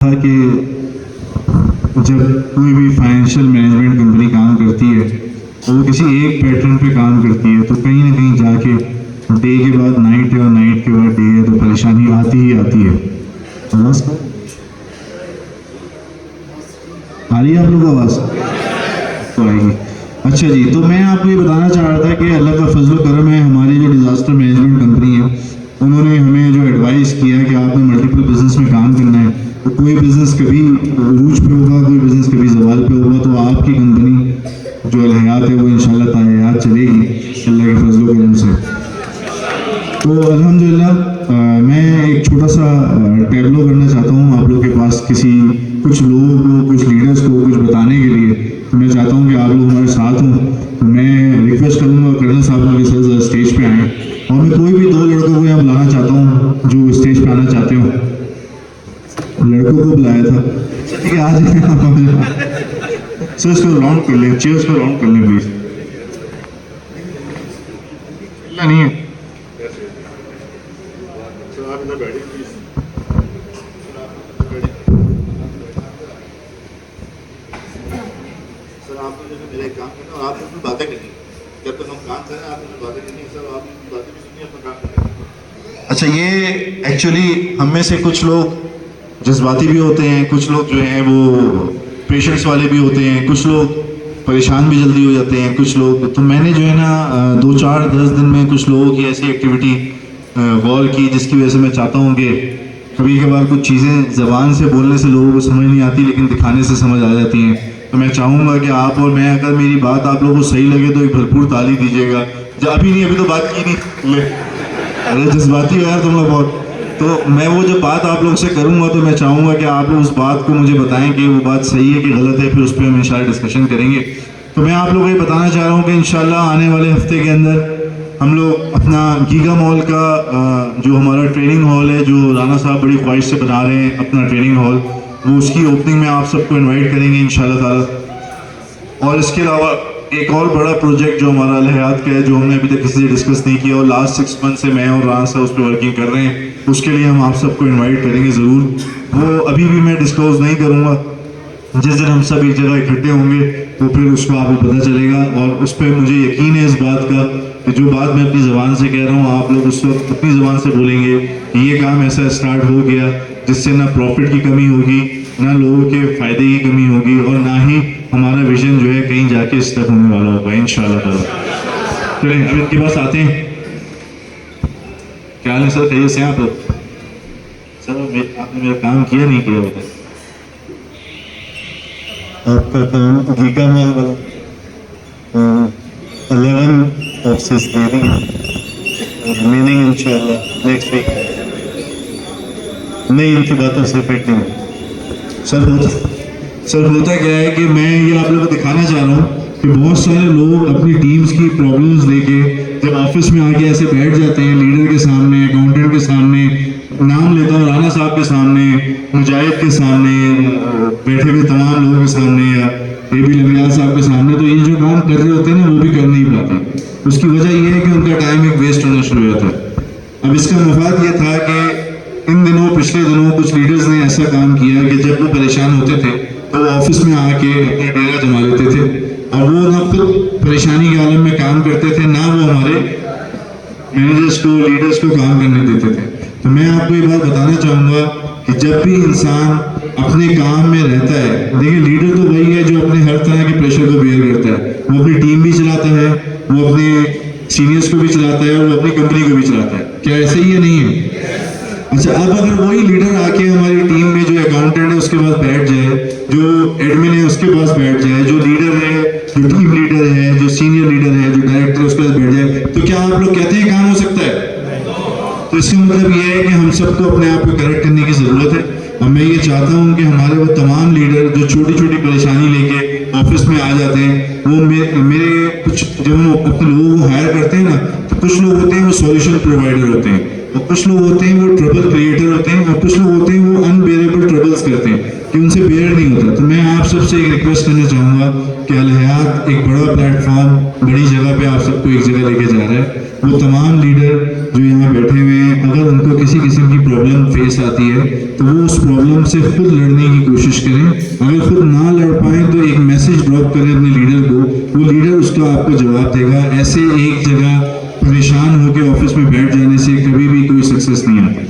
था कि जब कोई भी फाइनेंशियल मैनेजमेंट कंपनी काम करती है तो वो किसी एक पैटर्न पे काम करती है, तो कहीं ना कहीं जाके डे के बाद नाइट है और नाइट के बाद डे है, तो परेशानी आती ही आती है। आवाज़ आ रही है आप लोग को? आवाज़ तो आएगी। अच्छा जी, तो मैं आपको ये बताना चाह रहा था कि अल्लाह का फजल करम है, हमारी जो डिज़ास्टर मैनेजमेंट कंपनी है उन्होंने हमें जो एडवाइस किया कि आपने मल्टीपल बिजनेस में काम करना है, तो कोई बिज़नेस कभी रूज पे होगा, कोई बिज़नेस कभी जवाल पे होगा, तो आपकी कंपनी जो अलहयात है वो इंशाल्लाह ताहयात चलेगी अल्लाह के फजल करम से। तो अल्हम्दुलिल्लाह मैं एक छोटा सा टैबलो करना चाहता हूँ आप लोग के पास, किसी कुछ लोगों को, कुछ लीडर्स को कुछ बताने के लिए। तो मैं चाहता हूँ कि आप लोग हमारे साथ हों। तो मैं रिक्वेस्ट करूँगा कर्नल साहब के सर स्टेज पे आएँ, और मैं कोई भी दो लड़कों को यहाँ बुलाना चाहता हूँ जो स्टेज पे आना चाहते हो। लड़कों को बुलाया था, ठीक है आज सर इसको राउंड कर लें, चेयर्स को राउंड कर लें प्लीज। नहीं है आप इधर बैठिए प्लीज। सर आप मेरा एक काम करना, आप उसमें बातें करनी, जब तक हम काम करें आप उसमें बातें करनी सर, आप बातें भी सुनिए अपना काम करें। अच्छा, ये एक्चुअली हम में से कुछ लोग जज्बाती भी होते हैं, कुछ लोग जो हैं वो पेशेंस वाले भी होते हैं, कुछ लोग परेशान भी जल्दी हो जाते हैं, कुछ लोग। तो मैंने जो है ना 2-4-10 दिन में कुछ लोगों की ऐसी एक्टिविटी गौर की जिसकी वजह से मैं चाहता हूँ कि कभी कभार कुछ चीज़ें ज़बान से बोलने से लोगों को समझ नहीं आती, लेकिन दिखाने से समझ आ जाती हैं। तो मैं चाहूँगा कि आप और मैं, अगर मेरी बात आप लोगों को सही लगे तो एक भरपूर ताली दीजिएगा। अभी नहीं, अभी तो बात की नहीं ले, अरे जज्बाती हो यार तुम लोग बहुत। तो मैं वो जब बात आप लोग से करूँगा तो मैं चाहूँगा कि आप लोग उस बात को मुझे बताएं कि वो बात सही है कि गलत है, फिर उस पर हम इंशाल्लाह डिस्कशन करेंगे। तो मैं आप लोगों को ये बताना चाह रहा हूँ कि इंशाल्लाह आने वाले हफ्ते के अंदर हम लोग अपना गीगा मॉल का जो हमारा ट्रेनिंग हॉल है, जो राना साहब बड़ी ख्वाहिश से बना रहे हैं अपना ट्रेनिंग हॉल, वो उसकी ओपनिंग में आप सबको इन्वाइट करेंगे इंशाल्लाह ताला। और इसके अलावा एक और बड़ा प्रोजेक्ट जो हमारा अलहयात का है, जो हमने अभी तक किसी से डिस्कस नहीं किया और लास्ट 6 मंथ से मैं और राना साहब उस पर वर्किंग कर रहे हैं, उसके लिए हम आप सबको इन्वाइट करेंगे ज़रूर। वो अभी भी मैं डिस्क्लोज नहीं करूँगा, जिस दिन हम सब एक जगह इकट्ठे होंगे तो फिर उसको आपको पता चलेगा। और उस पर मुझे यकीन है इस बात का कि जो बात मैं अपनी ज़बान से कह रहा हूँ आप लोग उस वक्त अपनी ज़बान से बोलेंगे कि ये काम ऐसा स्टार्ट हो गया जिससे ना प्रॉफिट की कमी होगी, ना लोगों के फ़ायदे की कमी होगी, और ना ही हमारा विजन जो है कहीं जाके स्टक होने वाला होगा इंशाल्लाह ताला। चलिए अब इनके पास आते हैं। क्या हाल है सर, खैरियत से आप लोग? सर आपने मेरा काम किया नहीं किया बताए? आपका काम गीगा मॉल वाला 11 ऑफिस दे रही है, मीनिंग इंशाल्लाह नेक्स्ट वीक। नहीं, इनकी बातों से फिट नहीं। सर होता क्या है कि मैं ये आप लोगों को दिखाना चाह रहा हूँ कि बहुत सारे लोग अपनी टीम्स की प्रॉब्लम्स लेके जब ऑफिस में आके ऐसे बैठ जाते हैं, लीडर के सामने, अकाउंटेंट के सामने, नाम लेता हूँ राना साहब के सामने, मुजाहिद के सामने, बैठे हुए तमाम लोगों के सामने, या एबी लमियाल साहब के सामने, तो ये जो काम कर रहे होते हैं ना वो भी कर नहीं पाते। उसकी वजह ये है कि उनका टाइम एक वेस्ट होना शुरू हो जाता है। अब इसका मफाद ये था कि इन दिनों, पिछले दिनों कुछ लीडर्स ने ऐसा काम किया कि जब वो परेशान होते थे तो वो ऑफिस में आके अपना डेरा जमा लेते थे, और वो ना खुद परेशानी के आलम में काम करते थे, ना वो हमारे मैनेजर्स को, लीडर्स को काम करने देते थे। तो मैं आपको ये बात बताना चाहूँगा कि जब भी इंसान अपने काम में रहता है, देखिए लीडर तो वही है जो अपने हर तरह के प्रेशर को बेयर करता है। वो अपनी टीम भी चलाता है, वो अपने सीनियर्स को भी चलाता है, और वो अपनी कंपनी को भी चलाता है। क्या ऐसे ही है, नहीं है? अच्छा, अब अगर वही लीडर आके हमारी टीम में जो अकाउंटेंट है उसके पास बैठ जाए, जो एडमिन है उसके पास बैठ जाए, जो लीडर है, जो टीम लीडर है, जो सीनियर लीडर है, जो डायरेक्टर है उसके पास बैठ जाए, तो क्या आप लोग कहते हैं काम हो सकता है? तो इसका मतलब ये है कि हम सबको अपने आप को करेक्ट करने की ज़रूरत है। और मैं ये चाहता हूँ कि हमारे वो तमाम लीडर जो छोटी छोटी परेशानी लेके ऑफिस में आ जाते हैं, वो मेरे कुछ जब हम अपने लोगों को हायर करते हैं ना, तो कुछ लोग होते हैं वो सॉल्यूशन प्रोवाइडर होते हैं। और कुछ लोग होते हैं वो ट्रबल क्रिएटर होते हैं, और कुछ लोग होते हैं वो अनबेरेबल ट्रबल्स करते हैं कि उनसे बेयर नहीं होता। तो मैं आप सबसे एक रिक्वेस्ट करना चाहूँगा कि अल हयात एक बड़ा प्लेटफॉर्म, बड़ी जगह पे आप सबको एक जगह लेके जा रहा है। वो तमाम लीडर जो यहाँ बैठे हुए हैं, अगर उनको किसी किस्म की प्रॉब्लम फेस आती है तो वो उस प्रॉब्लम से खुद लड़ने की कोशिश करें। अगर खुद ना लड़ पाए तो एक मैसेज ड्रॉप करें अपने लीडर को, वो लीडर उसका आपको जवाब देगा। ऐसे एक जगह परेशान होकर ऑफिस में बैठ जाने से कभी भी कोई सक्सेस नहीं आती।